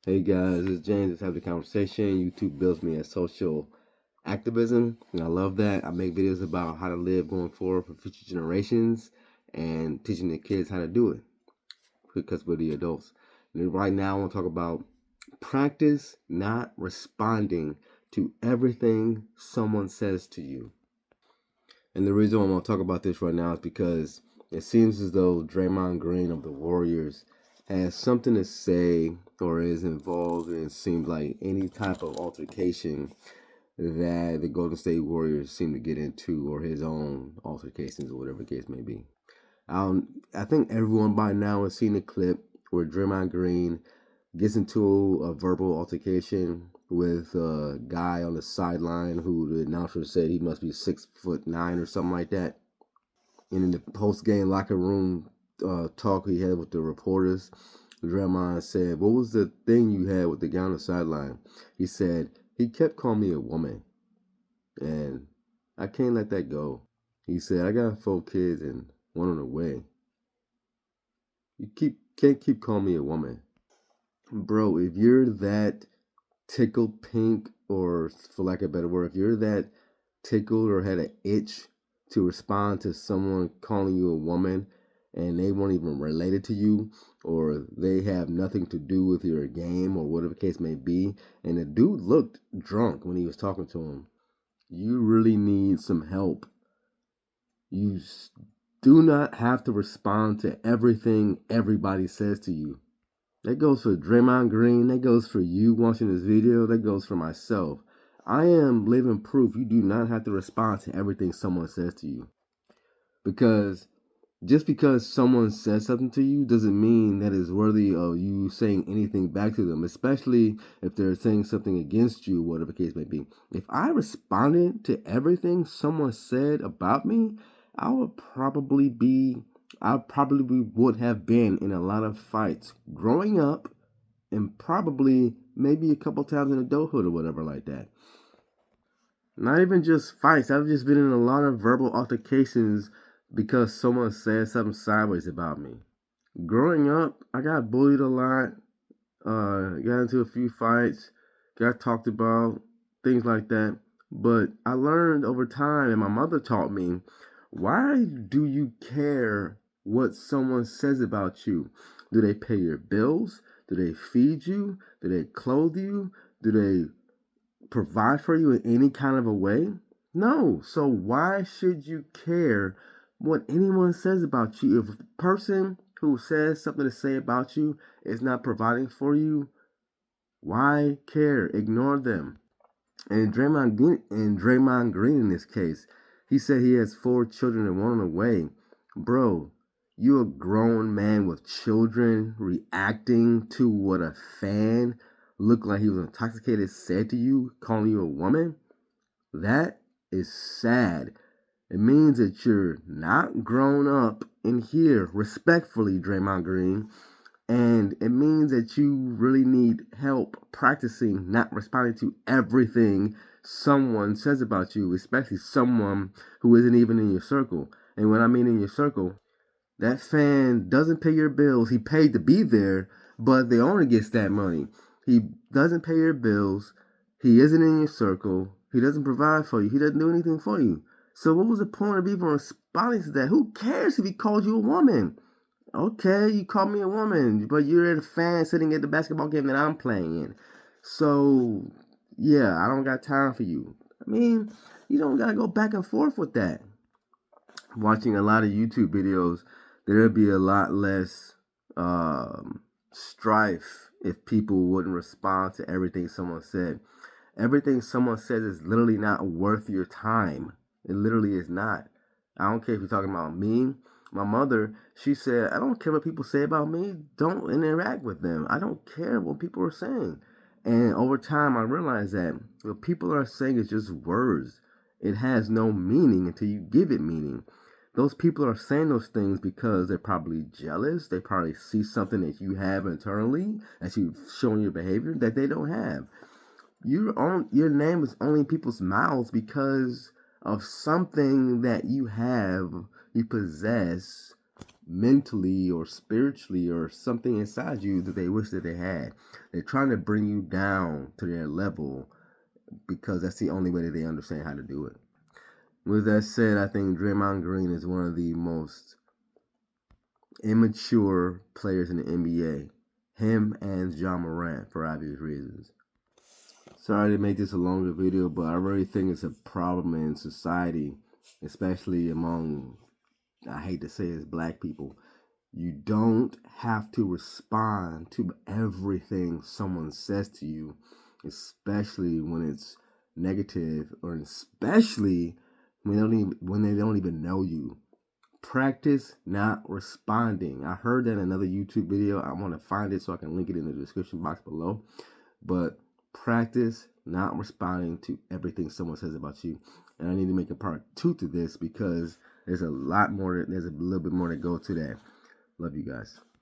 Hey guys, it's James. Let's have the conversation. YouTube builds me as social activism, and I love that. I make videos about how to live going forward for future generations and teaching the kids how to do it because we're the adults. And right now, I want to talk about practice not responding to everything someone says to you. And the reason I want to talk about this right now is because it seems as though Draymond Green of the Warriors has something to say or is involved in, it seems like, any type of altercation that the Golden State Warriors seem to get into, or his own altercations, or whatever the case may be. I think everyone by now has seen the clip where Draymond Green gets into a verbal altercation with a guy on the sideline who the announcer said he must be 6'9" or something like that. And in the post game locker room talk he had with the reporters, Draymond said, "What was the thing you had with the guy on the sideline?" He said, "He kept calling me a woman, and I can't let that go." He said, "I got 4 kids and one on the way. You can't keep calling me a woman." Bro, if you're that tickled pink, or for lack of a better word, if you're that tickled or had an itch to respond to someone calling you a woman and they weren't even related to you, or they have nothing to do with your game or whatever the case may be, and the dude looked drunk when he was talking to him, you really need some help. You do not have to respond to everything everybody says to you. That goes for Draymond Green. That goes for you watching this video. That goes for myself. I am living proof you do not have to respond to everything someone says to you. Because just because someone says something to you doesn't mean that it's worthy of you saying anything back to them, especially if they're saying something against you, whatever the case may be. If I responded to everything someone said about me, I would probably be I probably would have been in a lot of fights growing up, and probably maybe a couple times in adulthood or whatever like that. Not even just fights. I've just been in a lot of verbal altercations because someone said something sideways about me. Growing up, I got bullied a lot, got into a few fights, got talked about, things like that. But I learned over time, and my mother taught me, why do you care what someone says about you? Do they pay your bills? Do they feed you? Do they clothe you? Do they provide for you in any kind of a way? No. So why should you care what anyone says about you? If the person who says something to say about you is not providing for you, why care? Ignore them. And Draymond Green in this case, he said he has 4 children and one on the way. Bro, you a grown man with children reacting to what a fan looked like he was intoxicated said to you, calling you a woman? That is sad. It means that you're not grown up in here, respectfully, Draymond Green. And it means that you really need help practicing not responding to everything someone says about you, especially someone who isn't even in your circle. And when I mean in your circle, that fan doesn't pay your bills. He paid to be there, but the owner gets that money. He doesn't pay your bills. He isn't in your circle. He doesn't provide for you. He doesn't do anything for you. So what was the point of even responding to that? Who cares if he called you a woman? Okay, you call me a woman, but you're a fan sitting at the basketball game that I'm playing in. So, yeah, I don't got time for you. I mean, you don't got to go back and forth with that. Watching a lot of YouTube videos, there'd be a lot less strife if people wouldn't respond to everything someone said. Everything someone says is literally not worth your time. It literally is not. I don't care if you're talking about me. My mother, she said, I don't care what people say about me. Don't interact with them. I don't care what people are saying. And over time, I realized that what people are saying is just words. It has no meaning until you give it meaning. Those people are saying those things because they're probably jealous. They probably see something that you have internally, that you've shown your behavior that they don't have. Your name is only in people's mouths because of something that you have, you possess, mentally or spiritually or something inside you that they wish that they had. They're trying to bring you down to their level because that's the only way that they understand how to do it. With that said, I think Draymond Green is one of the most immature players in the NBA. Him and John Morant, for obvious reasons. Sorry to make this a longer video, but I really think it's a problem in society, especially among, I hate to say it's black people. You don't have to respond to everything someone says to you, especially when it's negative, or especially when they don't even know you. Practice not responding. I heard that in another YouTube video. I want to find it so I can link it in the description box below. But practice not responding to everything someone says about you. And I need to make a part 2 to this because there's a little bit more to go to that. Love you guys.